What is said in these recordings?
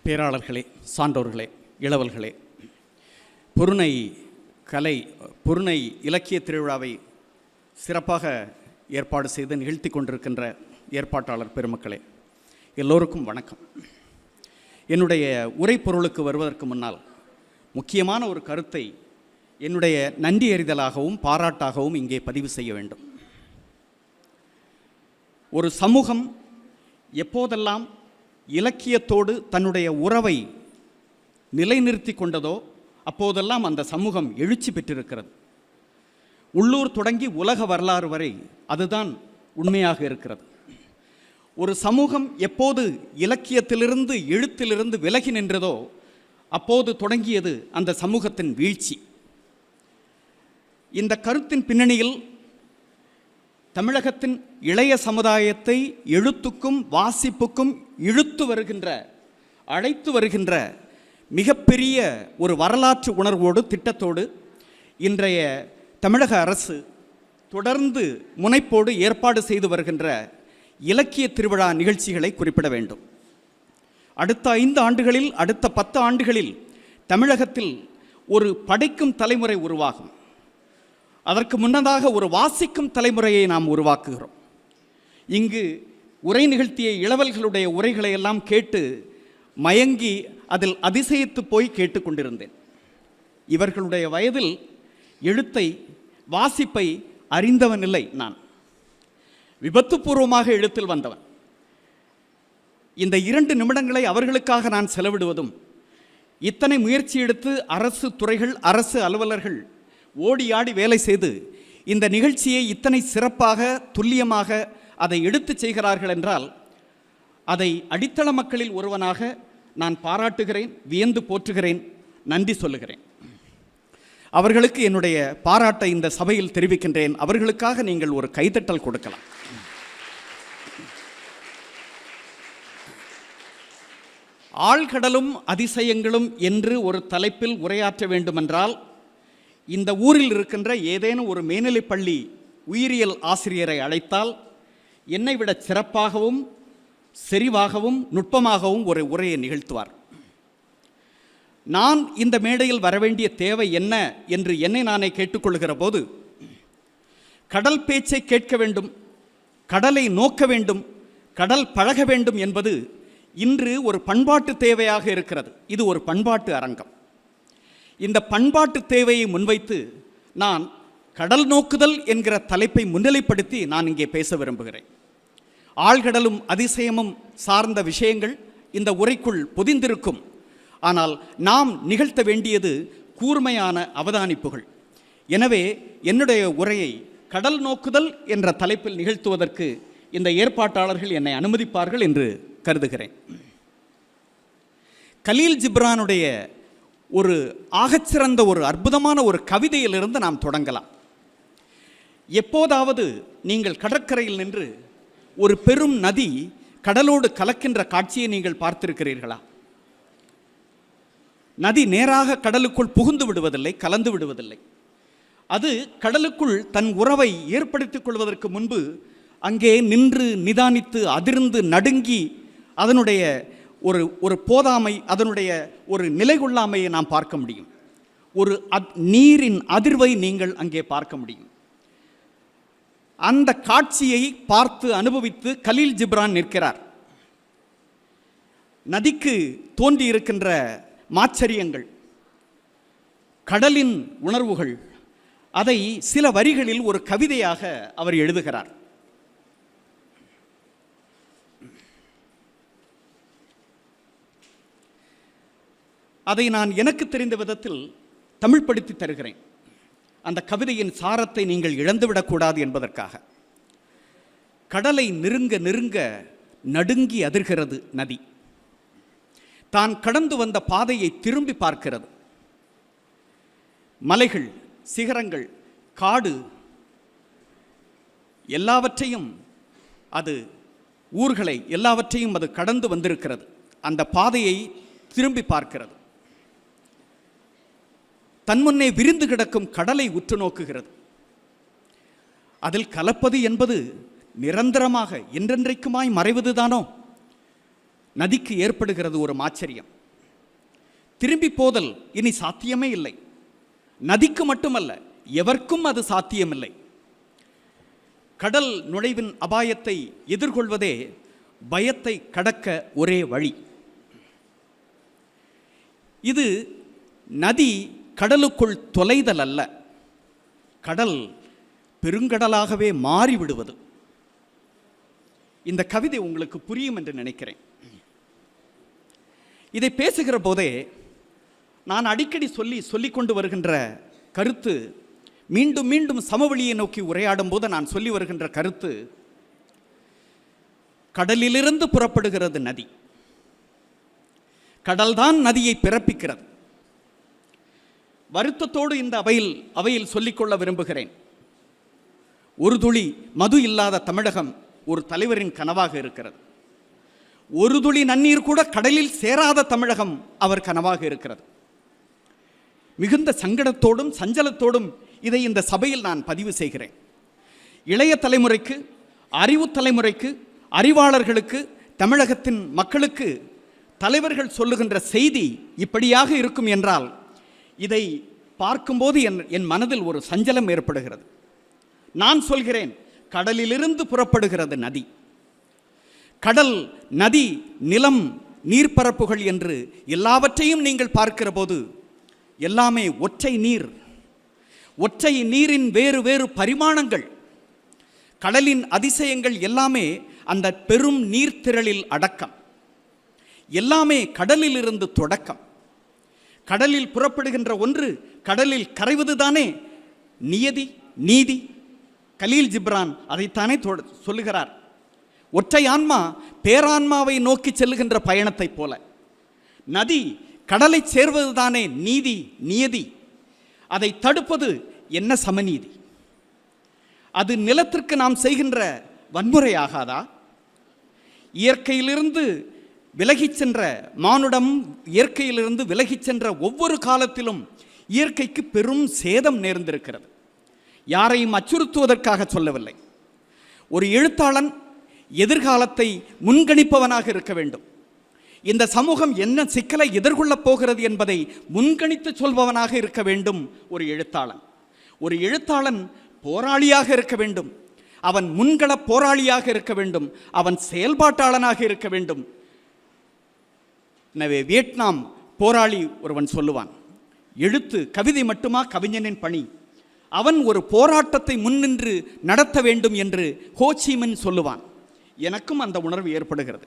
பேராளர்களே, சான்றோர்களே, இளவல்களே, பொருணை இலக்கிய திருவிழாவை சிறப்பாக ஏற்பாடு செய்து நிகழ்த்தி கொண்டிருக்கின்ற ஏற்பாட்டாளர் பெருமக்களே, எல்லோருக்கும் வணக்கம். என்னுடைய உரை பொருளுக்கு வருவதற்கு முன்னால் முக்கியமான ஒரு கருத்தை என்னுடைய நன்றி அறிதலாகவும் பாராட்டாகவும் இங்கே பதிவு செய்ய வேண்டும். ஒரு சமூகம் எப்போதெல்லாம் இலக்கியத்தோடு தன்னுடைய உறவை நிலைநிறுத்தி கொண்டதோ அப்போதெல்லாம் அந்த சமூகம் எழுச்சி பெற்றிருக்கிறது. உள்ளூர் தொடங்கி உலக வரலாறு வரை அதுதான் உண்மையாக இருக்கிறது. ஒரு சமூகம் எப்போது இலக்கியத்திலிருந்து எழுத்திலிருந்து விலகி நின்றதோ அப்போது தொடங்கியது அந்த சமூகத்தின் வீழ்ச்சி. இந்த கருத்தின் பின்னணியில் தமிழகத்தின் இளைய சமுதாயத்தை எழுத்துக்கும் வாசிப்புக்கும் அழைத்து வருகின்ற மிகப்பெரிய ஒரு வரலாற்று உணர்வோடு திட்டத்தோடு இன்றைய தமிழக அரசு தொடர்ந்து முனைப்போடு ஏற்பாடு செய்து வருகின்ற இலக்கிய திருவிழா நிகழ்ச்சிகளை குறிப்பிட வேண்டும். அடுத்த 5 ஆண்டுகளில், அடுத்த 10 ஆண்டுகளில் தமிழகத்தில் ஒரு படைக்கும் தலைமுறை உருவாகும். அதற்கு முன்னதாக ஒரு வாசிக்கும் தலைமுறையை நாம் உருவாக்குகிறோம். இங்கு உரை நிகழ்த்திய இளவல்களுடைய உரைகளை எல்லாம் கேட்டு மயங்கி அதில் அதிசயித்து போய் கேட்டுக்கொண்டிருந்தேன். இவர்களுடைய வயதில் எழுத்தை, வாசிப்பை அறிந்தவன் இல்லை நான். விபத்துப்பூர்வமாக எழுத்தில் வந்தவன். இந்த 2 நிமிடங்களை அவர்களுக்காக நான் செலவிடுவதும், இத்தனை முயற்சி எடுத்து அரசு துறைகள், அரசு அலுவலர்கள் ஓடி ஆடி வேலை செய்து இந்த நிகழ்ச்சியை இத்தனை சிறப்பாக துல்லியமாக அதை எடுத்து செய்கிறார்கள் என்றால் அதை அடித்தள மக்களில் ஒருவனாக நான் பாராட்டுகிறேன், வியந்து போற்றுகிறேன், நன்றி சொல்லுகிறேன். அவர்களுக்கு என்னுடைய பாராட்டை இந்த சபையில் தெரிவிக்கின்றேன். அவர்களுக்காக நீங்கள் ஒரு கைதட்டல் கொடுக்கலாம். ஆழ்கடலும் அதிசயங்களும் என்று ஒரு தலைப்பில் உரையாற்ற வேண்டுமென்றால் இந்த ஊரில் இருக்கின்ற ஏதேனும் ஒரு மேல்நிலைப்பள்ளி உயிரியல் ஆசிரியரை அழைத்தால் என்னை விட சிறப்பாகவும் செறிவாகவும் நுட்பமாகவும் ஒரு உரையை நிகழ்த்துவார். நான் இந்த மேடையில் வரவேண்டிய தேவை என்ன என்று என்னை நானே கேட்டுக்கொள்கிற போது, கடல் பேச்சை கேட்க வேண்டும், கடலை நோக்க வேண்டும், கடல் பழக வேண்டும் என்பது இன்று ஒரு பண்பாட்டு தேவையாக இருக்கிறது. இது ஒரு பண்பாட்டு அரங்கம். இந்த பண்பாட்டு தேவையை முன்வைத்து நான் கடல் நோக்குதல் என்கிற தலைப்பை முன்னிலைப்படுத்தி நான் இங்கே பேச விரும்புகிறேன். ஆழ்கடலும் அதிசயமும் சார்ந்த விஷயங்கள் இந்த உரைக்குள் பொதிந்திருக்கும். ஆனால் நாம் நிகழ்த்த வேண்டியது கூர்மையான அவதானிப்புகள். எனவே என்னுடைய உரையை கடல் நோக்குதல் என்ற தலைப்பில் நிகழ்த்துவதற்கு இந்த ஏற்பாட்டாளர்கள் என்னை அனுமதிப்பார்கள் என்று கருதுகிறேன். கலீல் ஜிப்ரானுடைய ஒரு ஆகச்சிறந்த ஒரு அற்புதமான ஒரு கவிதையிலிருந்து நாம் தொடங்கலாம். எப்போதாவது நீங்கள் கடற்கரையில் நின்று ஒரு பெரும் நதி கடலோடு கலக்கின்ற காட்சியை நீங்கள் பார்த்திருக்கிறீர்களா? நதி நேராக கடலுக்குள் புகுந்து விடுவதில்லை, கலந்து விடுவதில்லை. அது கடலுக்குள் தன் உறவை ஏற்படுத்திக் கொள்வதற்கு முன்பு அங்கே நின்று நிதானித்து அதிர்ந்து நடுங்கி அதனுடைய ஒரு போதாமை, அதனுடைய ஒரு நிலை கொள்ளாமையை நாம் பார்க்க முடியும். ஒரு நீரின் அதிர்வை நீங்கள் அங்கே பார்க்க முடியும். அந்த காட்சியை பார்த்து அனுபவித்து கலீல் ஜிப்ரான் நிற்கிறார். நதிக்கு தோன்றி இருக்கின்ற மாச்சரியங்கள், கடலின் உணர்வுகள், அதை சில வரிகளில் ஒரு கவிதையாக அவர் எழுதுகிறார். அதை நான் எனக்கு தெரிந்த விதத்தில் தமிழ்படுத்தி தருகிறேன். அந்த கவிதையின் சாரத்தை நீங்கள் இழந்துவிடக்கூடாது என்பதற்காக. கடலை நெருங்க நெருங்க நடுங்கி அதிர்கிறது நதி. தான் கடந்து வந்த பாதையை திரும்பி பார்க்கிறது. மலைகள், சிகரங்கள், காடு எல்லாவற்றையும், அது ஊர்களை எல்லாவற்றையும் அது கடந்து வந்திருக்கிறது. அந்த பாதையை திரும்பி பார்க்கிறது. தன்முன்னே விரிந்து கிடக்கும் கடலை உற்று நோக்குகிறது. அதில் கலப்பது என்பது நிரந்தரமாக என்றென்றைக்குமாய் மறைவதுதானோ? நதிக்கு ஏற்படுகிறது ஒரு ஆச்சரியம். திரும்பி போதல் இனி சாத்தியமே இல்லை. நதிக்கு மட்டுமல்ல, எவர்க்கும் அது சாத்தியமில்லை. கடல் நுழைவின் அபாயத்தை எதிர்கொள்வதே பயத்தை கடக்க ஒரே வழி. இது நதி கடலுக்குள் தொலைதல் அல்ல, கடல் பெருங்கடலாகவே மாறிவிடுவது. இந்த கவிதை உங்களுக்கு புரியும் என்று நினைக்கிறேன். இதை பேசுகிற போதே நான் அடிக்கடி சொல்லிக் கொண்டு வருகின்ற கருத்து, மீண்டும் மீண்டும் சமவெளியை நோக்கி உரையாடும் போது நான் சொல்லி வருகின்ற கருத்து, கடலிலிருந்து புறப்படுகிறது நதி, கடல்தான் நதியை பிறப்பிக்கிறது. வருத்தத்தோடு இந்த அவையில் சொல்லிக்கொள்ள விரும்புகிறேன். ஒரு துளி மது இல்லாத தமிழகம் ஒரு தலைவரின் கனவாக இருக்கிறது. ஒரு துளி நன்னீர் கூட கடலில் சேராத தமிழகம் அவர் கனவாக இருக்கிறது. மிகுந்த சங்கடத்தோடும் சஞ்சலத்தோடும் இதை இந்த சபையில் நான் பதிவு செய்கிறேன். இளைய தலைமுறைக்கு, அறிவு தலைமுறைக்கு, அறிவாளர்களுக்கு, தமிழகத்தின் மக்களுக்கு தலைவர்கள் சொல்லுகின்ற செய்தி இப்படியாக இருக்கும் என்றால், இதை பார்க்கும்போது என் மனதில் ஒரு சஞ்சலம் ஏற்படுகிறது. நான் சொல்கிறேன், கடலிலிருந்து புறப்படுகிறது நதி. கடல், நதி, நிலம், நீர்ப்பரப்புகள் என்று எல்லாவற்றையும் நீங்கள் பார்க்கிற போது எல்லாமே ஒற்றை நீர், ஒற்றை நீரின் வேறு வேறு பரிமாணங்கள். கடலின் அதிசயங்கள் எல்லாமே அந்த பெரும் நீர்த்திரளில் அடக்கம். எல்லாமே கடலிலிருந்து தொடக்கம். கடலில் புறப்படுகின்ற ஒன்று கடலில் கரைவதுதானே நியதி, நீதி. கலீல் ஜிப்ரான் அதைத்தானே சொல்லுகிறார். ஒற்றை ஆன்மா பேரான்மாவை நோக்கி செல்லுகின்ற பயணத்தைப் போல நதி கடலை சேர்வதுதானே நீதி, நியதி. அதை தடுப்பது என்ன சமநீதி? அது நிலத்திற்கு நாம் செய்கின்ற வன்முறையாகாதா? இயற்கையிலிருந்து விலகிச் சென்ற மானுடம், இயற்கையிலிருந்து விலகிச் சென்ற ஒவ்வொரு காலத்திலும் இயற்கைக்கு பெரும் சேதம் நேர்ந்திருக்கிறது. யாரையும் அச்சுறுத்துவதற்காக சொல்லவில்லை. ஒரு எழுத்தாளன் எதிர்காலத்தை முன்கணிப்பவனாக இருக்க வேண்டும். இந்த சமூகம் என்ன சிக்கலை எதிர்கொள்ளப் போகிறது என்பதை முன்கணித்து சொல்பவனாக இருக்க வேண்டும் ஒரு எழுத்தாளன். ஒரு எழுத்தாளன் போராளியாக இருக்க வேண்டும். அவன் முன்கள போராளியாக இருக்க வேண்டும். அவன் செயல்பாட்டாளனாக இருக்க வேண்டும். எனவே வியட்நாம் போராளி ஒருவன் சொல்லுவான், எழுத்து கவிதை மட்டுமா கவிஞனின் பணி? அவன் ஒரு போராட்டத்தை முன்னின்று நடத்த வேண்டும் என்று ஹோச்சிமின் சொல்லுவான். எனக்கும் அந்த உணர்வு ஏற்படுகிறது.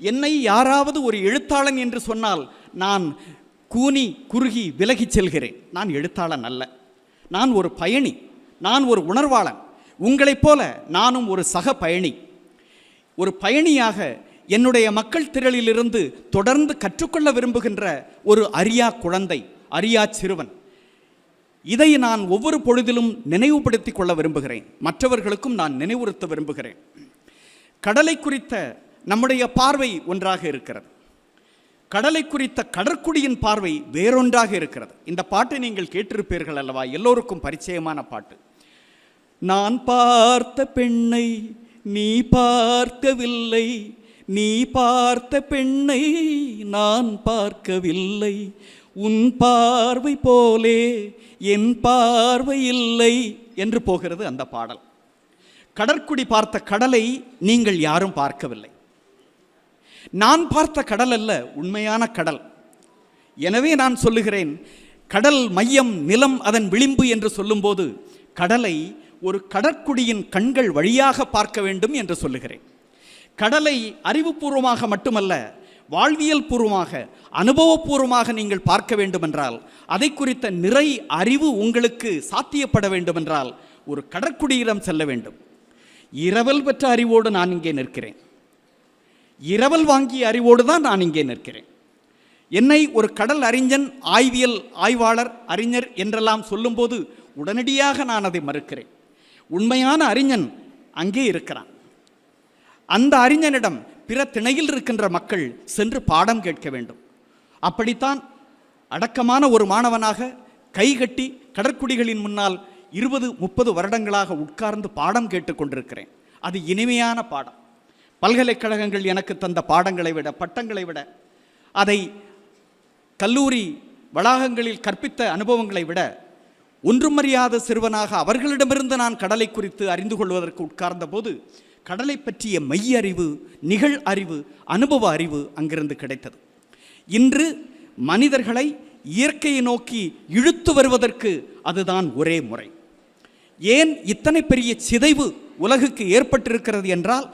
என்னை யாராவது ஒரு எழுத்தாளன் என்று சொன்னால் நான் கூனி குறுகி விலகிச் செல்கிறேன். நான் எழுத்தாளன் அல்ல, நான் ஒரு பயணி, நான் ஒரு உணர்வாளன். உங்களைப் போல நானும் ஒரு சக பயணி. ஒரு பயணியாக என்னுடைய மக்கள் திரளிலிருந்து தொடர்ந்து கற்றுக்கொள்ள விரும்புகின்ற ஒரு அரியா குழந்தை, அரியா சிறுவன். இதை நான் ஒவ்வொரு பொழுதிலும் நினைவுபடுத்திக் கொள்ள விரும்புகிறேன். மற்றவர்களுக்கும் நான் நினைவுறுத்த விரும்புகிறேன். கடலை குறித்த நம்முடைய பார்வை ஒன்றாக இருக்கிறது. கடலை குறித்த கடற்குடியின் பார்வை வேறொன்றாக இருக்கிறது. இந்த பாட்டை நீங்கள் கேட்டிருப்பீர்கள் அல்லவா? எல்லோருக்கும் பரிச்சயமான பாட்டு. நான் பார்த்த பெண்ணை நீ பார்க்கவில்லை, நீ பார்த்த பெண்ணை நான் பார்க்கவில்லை, உன் பார்வை போலே என் பார்வை இல்லை என்று போகிறது அந்த பாடல். கடற்குடி பார்த்த கடலை நீங்கள் யாரும் பார்க்கவில்லை. நான் பார்த்த கடல் அல்ல உண்மையான கடல். எனவே நான் சொல்லுகிறேன், கடல் மையம், நிலம் அதன் விளிம்பு என்று சொல்லும்போது கடலை ஒரு கடற்குடியின் கண்கள் வழியாக பார்க்க வேண்டும் என்று சொல்லுகிறேன். கடலை அறிவுபூர்வமாக மட்டுமல்ல, வாழ்வியல் பூர்வமாக, அனுபவபூர்வமாக நீங்கள் பார்க்க வேண்டுமென்றால், அதை குறித்த நிறை அறிவு உங்களுக்கு சாத்தியப்பட வேண்டுமென்றால் ஒரு கடற்குடியிடம் செல்ல வேண்டும். இரவல் பெற்ற அறிவோடு நான் இங்கே நிற்கிறேன். இரவல் வாங்கிய அறிவோடு தான் நான் இங்கே நிற்கிறேன். என்னை ஒரு கடல் அறிஞன், ஆய்வியல் ஆய்வாளர், அறிஞர் என்றெல்லாம் சொல்லும்போது உடனடியாக நான் அதை மறுக்கிறேன். உண்மையான அறிஞன் அங்கே இருக்கிறான். அந்த அறிஞனிடம் பிற திணையில் இருக்கின்ற மக்கள் சென்று பாடம் கேட்க வேண்டும். அப்படித்தான் அடக்கமான ஒரு மாணவனாக கைகட்டி கடற்குடிகளின் முன்னால் 20-30 வருடங்களாக உட்கார்ந்து பாடம் கேட்டுக்கொண்டிருக்கிறேன். அது இனிமையான பாடம். பல்கலைக்கழகங்கள் எனக்கு தந்த பாடங்களை விட, பட்டங்களை விட, அதை கல்லூரி வளாகங்களில் கற்பித்த அனுபவங்களை விட, ஒன்றுமறியாத சிறுவனாக அவர்களிடமிருந்து நான் கடலை குறித்து அறிந்து கொள்வதற்கு உட்கார்ந்த போது கடலை பற்றிய மெய் அறிவு, நிகழ் அறிவு, அனுபவ அறிவு அங்கிருந்து கிடைத்தது. இன்று மனிதர்களை இயற்கையை நோக்கி இழுத்து வருவதற்கு அதுதான் ஒரே முறை. ஏன் இத்தனை பெரிய சிதைவு உலகுக்கு ஏற்பட்டிருக்கிறது என்றால்,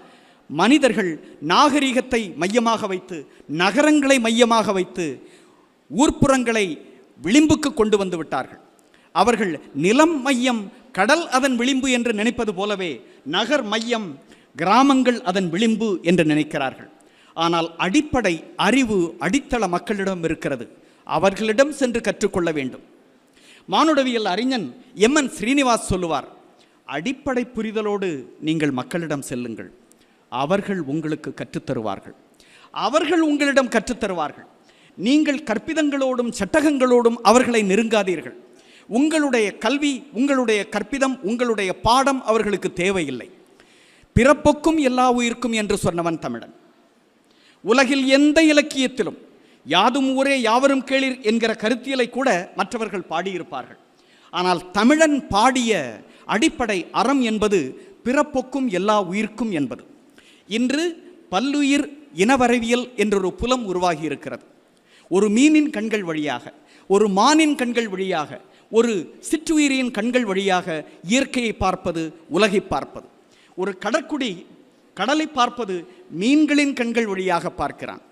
மனிதர்கள் நாகரிகத்தை மையமாக வைத்து, நகரங்களை மையமாக வைத்து, ஊர்ப்புறங்களை விளிம்புக்கு கொண்டு வந்து விட்டார்கள். அவர்கள் நிலம் மையம், கடல் அதன் விளிம்பு என்று நினைப்பது போலவே நகர் மையம், கிராமங்கள் அதன் விளிம்பு என்று நினைக்கிறார்கள். ஆனால் அடிப்படை அறிவு அடித்தள மக்களிடம் இருக்கிறது. அவர்களிடம் சென்று கற்றுக்கொள்ள வேண்டும். மானுடவியல் அறிஞன் எம்.என். ஸ்ரீனிவாஸ் சொல்லுவார், அடிப்படை புரிதலோடு நீங்கள் மக்களிடம் செல்லுங்கள், அவர்கள் உங்களுக்கு கற்றுத்தருவார்கள், அவர்கள் உங்களிடம் கற்றுத்தருவார்கள். நீங்கள் கற்பிதங்களோடும் சட்டகங்களோடும் அவர்களை நெருங்காதீர்கள். உங்களுடைய கல்வி, உங்களுடைய கற்பிதம், உங்களுடைய பாடம் அவர்களுக்கு தேவையில்லை. பிறப்புக்கும் எல்லா உயிர்க்கும் என்று சொன்னவன் தமிழன். உலகில் எந்த இலக்கியத்திலும் யாதும் ஊரே யாவரும் கேளிர் என்கிற கருத்தியலை கூட மற்றவர்கள் பாடியிருப்பார்கள். ஆனால் தமிழன் பாடிய அடிப்படை அறம் என்பது பிறப்புக்கும் எல்லா உயிர்க்கும் என்பது. இன்று பல்லுயிர் இனவரவியல் என்றொரு புலம் உருவாகி இருக்கிறது. ஒரு மீனின் கண்கள் வழியாக, ஒரு மானின் கண்கள் வழியாக, ஒரு சிற்றுயிரின் கண்கள் வழியாக இயற்கையை பார்ப்பது, உலகை பார்ப்பது. ஒரு கடற்குடி கடலை பார்ப்பது மீன்களின் கண்கள் வழியாக பார்க்கிறான்.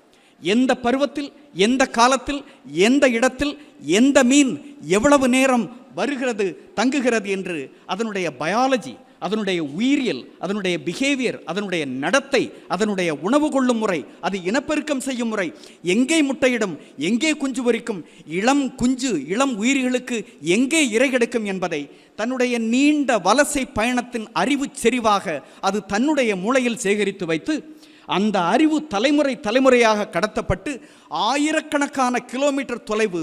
எந்த பருவத்தில், எந்த காலத்தில், எந்த இடத்தில், எந்த மீன் எவ்வளவு நேரம் வருகிறது, தங்குகிறது என்று அதனுடைய பயாலஜி, அதனுடைய உயிரியல், அதனுடைய பிஹேவியர், அதனுடைய நடத்தை, அதனுடைய உணவு கொள்ளும் முறை, அது இனப்பெருக்கம் செய்யும் முறை, எங்கே முட்டையிடும், எங்கே குஞ்சு பொரிக்கும், இளம் குஞ்சு இளம் உயிர்களுக்கு எங்கே இரை கிடைக்கும் என்பதை தன்னுடைய நீண்ட வலசை பயணத்தின் அறிவு செறிவாக அது தன்னுடைய மூளையில் சேகரித்து வைத்து, அந்த அறிவு தலைமுறை தலைமுறையாக கடத்தப்பட்டு ஆயிரக்கணக்கான கிலோமீட்டர் தொலைவு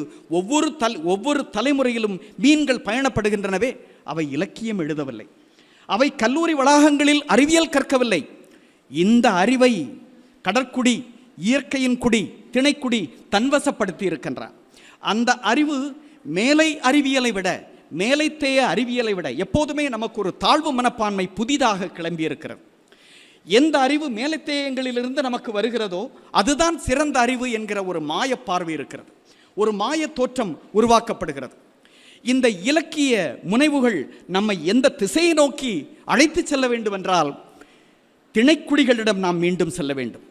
ஒவ்வொரு தலைமுறையிலும் மீன்கள் பயணப்படுகின்றனவே, அவை இலக்கியம் எழுதவில்லை, அவை கல்லூரி வளாகங்களில் அறிவியல் கற்கவில்லை. இந்த அறிவை கடற்குடி, இயற்கையின் குடி, திணைக்குடி தன்வசப்படுத்தி இருக்கின்றான். அந்த அறிவு மேலை அறிவியலை விட, மேலைத்தேய அறிவியலை விட எப்போதுமே நமக்கு ஒரு தாழ்வு மனப்பான்மை புதிதாக கிளம்பி இருக்கிறது. எந்த அறிவு மேலைத்தேயங்களிலிருந்து நமக்கு வருகிறதோ அதுதான் சிறந்த அறிவு என்கிற ஒரு மாய பார்வை இருக்கிறது, ஒரு மாய தோற்றம் உருவாக்கப்படுகிறது. இந்த இலக்கிய முனைவுகள் நம்மை எந்த திசையை நோக்கி அழைத்து செல்ல வேண்டும் என்றால், திணைக்குடிகளிடம் நாம் மீண்டும் செல்ல வேண்டும்.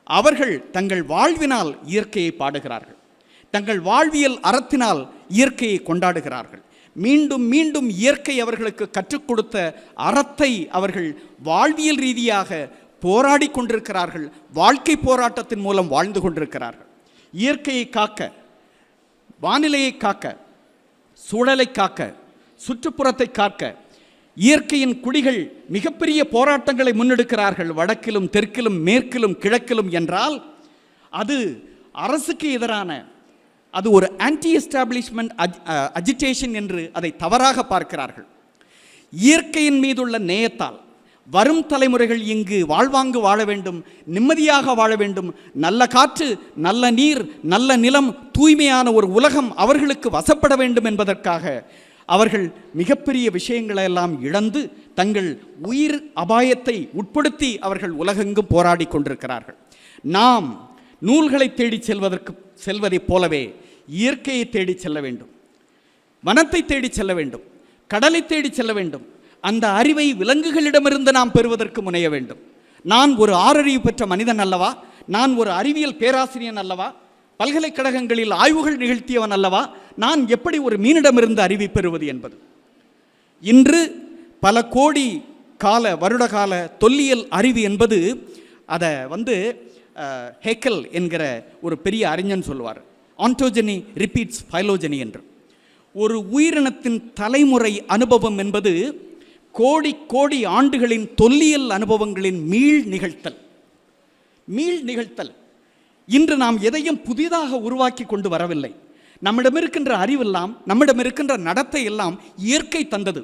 அவர்கள் தங்கள் வாழ்வினால் இயற்கையை பாடுகிறார்கள், தங்கள் வாழ்வியல் அறத்தினால் இயற்கையை கொண்டாடுகிறார்கள். மீண்டும் மீண்டும் இயற்கை அவர்களுக்கு கற்றுக் கொடுத்த அறத்தை அவர்கள் வாழ்வியல் ரீதியாக போராடி கொண்டிருக்கிறார்கள், வாழ்க்கை போராட்டத்தின் மூலம் வாழ்ந்து கொண்டிருக்கிறார்கள். இயற்கையை காக்க, வானிலையை காக்க, சூழலை காக்க, சுற்றுப்புறத்தை காக்க இயற்கையின் குடிகள் மிகப்பெரிய போராட்டங்களை முன்னெடுக்கிறார்கள், வடக்கிலும் தெற்கிலும் மேற்கிலும் கிழக்கிலும். என்றால் அது அரசுக்கு எதிரான, அது ஒரு ஆன்டி எஸ்டாப்ளிஷ்மெண்ட் அஜிடேஷன் என்று அதை தவறாக பார்க்கிறார்கள். இயற்கையின் மீதுள்ள நேயத்தால் வரும் தலைமுறைகள் இங்கு வாழ்வாங்கு வாழ வேண்டும், நிம்மதியாக வாழ வேண்டும், நல்ல காற்று, நல்ல நீர், நல்ல நிலம், தூய்மையான ஒரு உலகம் அவர்களுக்கு வசப்பட வேண்டும் என்பதற்காக அவர்கள் மிகப்பெரிய விஷயங்களெல்லாம் இழந்து தங்கள் உயிர் அபாயத்தை உட்படுத்தி அவர்கள் உலகெங்கும் போராடி கொண்டிருக்கிறார்கள். நாம் நூல்களை தேடி செல்வதைப் போலவே இயற்கையை தேடி செல்ல வேண்டும், வனத்தை தேடி செல்ல வேண்டும், கடலை தேடி செல்ல வேண்டும். அந்த அறிவை விலங்குகளிடமிருந்து நாம் பெறுவதற்கு முனைய வேண்டும். நான் ஒரு ஆறறிவு பெற்ற மனிதன் அல்லவா, நான் ஒரு அறிவியல் பேராசிரியன் அல்லவா, பல்கலைக்கழகங்களில் ஆய்வுகள் நிகழ்த்தியவன் அல்லவா, நான் எப்படி ஒரு மீனிடமிருந்து அறிவை பெறுவது என்பது. இன்று பல கோடி வருடகால தொல்லியல் அறிவு என்பது, அதை ஹேக்கல் என்கிற ஒரு பெரிய அறிஞன் சொல்வார், ஆன்டோஜெனி ரிப்பீட்ஸ் ஃபைலோஜெனி என்று. ஒரு உயிரினத்தின் தலைமுறை அனுபவம் என்பது கோடி கோடி ஆண்டுகளின் தொல்லியல் அனுபவங்களின் மீள் நிகழ்த்தல். இன்று நாம் எதையும் புதிதாக உருவாக்கி கொண்டு வரவில்லை. நம்மிடம் இருக்கின்ற அறிவெல்லாம், நம்மிடம் இருக்கின்ற நடத்தை எல்லாம் இயற்கை தந்தது.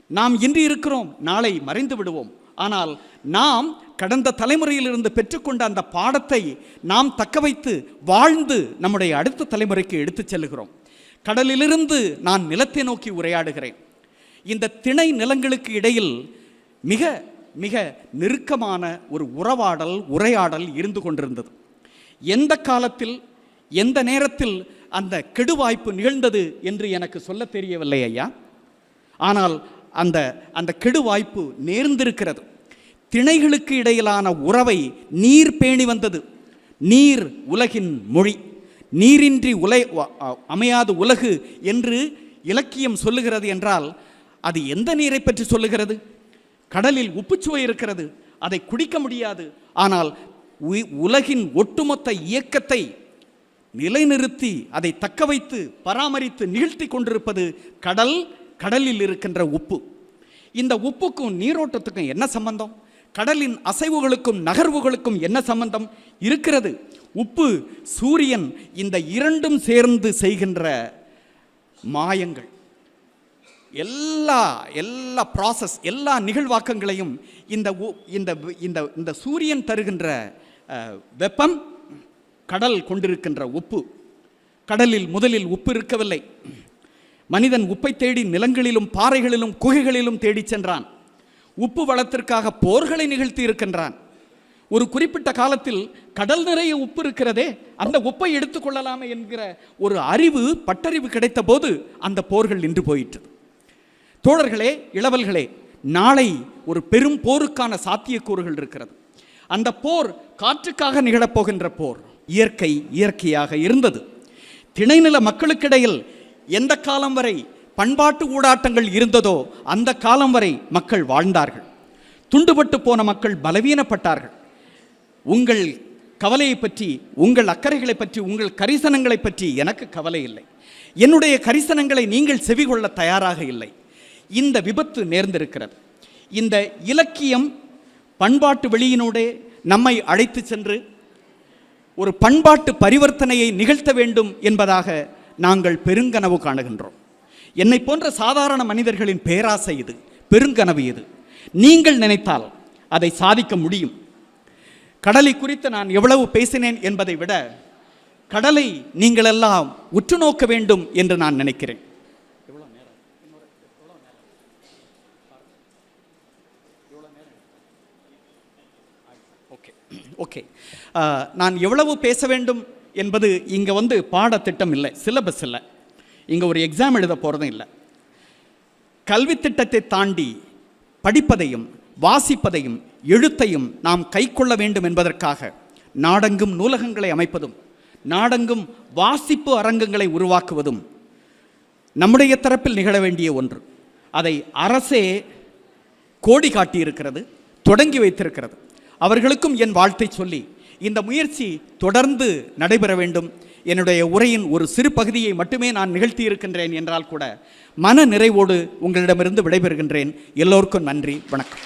நாம் இன்று இருக்கிறோம், நாளை மறைந்து விடுவோம். ஆனால் நாம் கடந்த தலைமுறையிலிருந்து பெற்றுக்கொண்ட அந்த பாடத்தை நாம் தக்க வைத்து வாழ்ந்து நம்முடைய அடுத்த தலைமுறைக்கு எடுத்துச் செல்லுகிறோம். கடலிலிருந்து நான் நிலத்தை நோக்கி உரையாடுகிறேன். இந்த திணை நிலங்களுக்கு இடையில் மிக மிக நெருக்கமான ஒரு உரையாடல் இருந்து கொண்டிருந்தது. எந்த காலத்தில் எந்த நேரத்தில் அந்த கெடுவாய்ப்பு நிகழ்ந்தது என்று எனக்கு சொல்ல தெரியவில்லை ஐயா. ஆனால் அந்த அந்த கெடுவாய்ப்பு நேர்ந்திருக்கிறது. திணைகளுக்கு இடையிலான உறவை நீர் பேணி வந்தது. நீர் உலகின் மொழி, நீரின்றி அமையாது உலகு என்று இலக்கியம் சொல்லுகிறது என்றால் அது எந்த நீரை பற்றி சொல்லுகிறது? கடலில் உப்புச்சுவை இருக்கிறது, அதை குடிக்க முடியாது. ஆனால் உலகின் ஒட்டுமொத்த இயக்கத்தை நிலைநிறுத்தி அதை தக்க வைத்து பராமரித்து நிகழ்த்தி கொண்டிருப்பது கடலில் இருக்கின்ற உப்பு. இந்த உப்புக்கும் நீரோட்டத்துக்கும் என்ன சம்பந்தம்? கடலின் அசைவுகளுக்கும் நகர்வுகளுக்கும் என்ன சம்பந்தம் இருக்கிறது? உப்பு, சூரியன், இந்த இரண்டும் சேர்ந்து செய்கின்ற மாயங்கள், எல்லா ப்ராசஸ், எல்லா நிகழ்வாக்கங்களையும் இந்த சூரியன் தருகின்ற வெப்பம், கடல் கொண்டிருக்கின்ற உப்பு. கடலில் முதலில் உப்பு இருக்கவில்லை. மனிதன் உப்பை தேடி நிலங்களிலும் பாறைகளிலும் குகைகளிலும் தேடி சென்றான். உப்பு வளத்திற்காக போர்களை நிகழ்த்தி இருக்கின்றான். ஒரு குறிப்பிட்ட காலத்தில் கடல் நிறைய உப்பு இருக்கிறதே, அந்த உப்பை எடுத்துக்கொள்ளலாமே என்கிற ஒரு பட்டறிவு கிடைத்த போது அந்த போர்கள் நின்று போயிற்று. தோழர்களே, இளவல்களே, நாளை ஒரு பெரும் போருக்கான சாத்தியக்கூறுகள் இருக்கிறது. அந்த போர் காற்றுக்காக நிகழப்போகின்ற போர். இயற்கையாக இருந்தது. திணைநில மக்களுக்கிடையில் எந்த காலம் வரை பண்பாட்டு ஊடாட்டங்கள் இருந்ததோ அந்த காலம் வரை மக்கள் வாழ்ந்தார்கள். துண்டுபட்டு போன மக்கள் பலவீனப்பட்டார்கள். உங்கள் கவலையை பற்றி, உங்கள் அக்கறைகளை பற்றி, உங்கள் கரிசனங்களை பற்றி எனக்கு கவலை இல்லை. என்னுடைய கரிசனங்களை நீங்கள் செவிகொள்ள தயாராக இல்லை. இந்த விபத்து நேர்ந்திருக்கிறது. இந்த இலக்கியம் பண்பாட்டு வெளியினூடே நம்மை அழைத்து சென்று ஒரு பண்பாட்டு பரிவர்த்தனையை நிகழ்த்த வேண்டும் என்பதாக நாங்கள் பெருங்கனவு காணுகின்றோம். என்னை போன்ற சாதாரண மனிதர்களின் பேராசை இது, பெருங்கனவு இது. நீங்கள் நினைத்தால் அதை சாதிக்க முடியும். கடலை குறித்து நான் எவ்வளவு பேசினேன் என்பதை விட கடலை நீங்கள் எல்லாம் உற்று நோக்க வேண்டும் என்று நான் நினைக்கிறேன். ஓகே, நான் எவ்வளவு பேச வேண்டும் என்பது இங்கே பாடத்திட்டம் இல்லை, சிலபஸ் இல்லை, இங்கே ஒரு எக்ஸாம் எழுத போகிறதும் இல்லை. கல்வி திட்டத்தை தாண்டி படிப்பதையும் வாசிப்பதையும் எழுத்தையும் நாம் கை கொள்ள வேண்டும் என்பதற்காக நாடெங்கும் நூலகங்களை அமைப்பதும் நாடெங்கும் வாசிப்பு அரங்கங்களை உருவாக்குவதும் நம்முடைய தரப்பில் நிகழ வேண்டிய ஒன்று. அதை அரசே கோடி காட்டியிருக்கிறது, தொடங்கி வைத்திருக்கிறது. அவர்களுக்கும் என் வாழ்த்தை சொல்லி இந்த முயற்சி தொடர்ந்து நடைபெற வேண்டும். என்னுடைய உரையின் ஒரு சிறு பகுதியை மட்டுமே நான் நிகழ்த்தி இருக்கின்றேன் என்றால் கூட மன நிறைவோடு உங்களிடமிருந்து விடைபெறுகின்றேன். எல்லோருக்கும் நன்றி, வணக்கம்.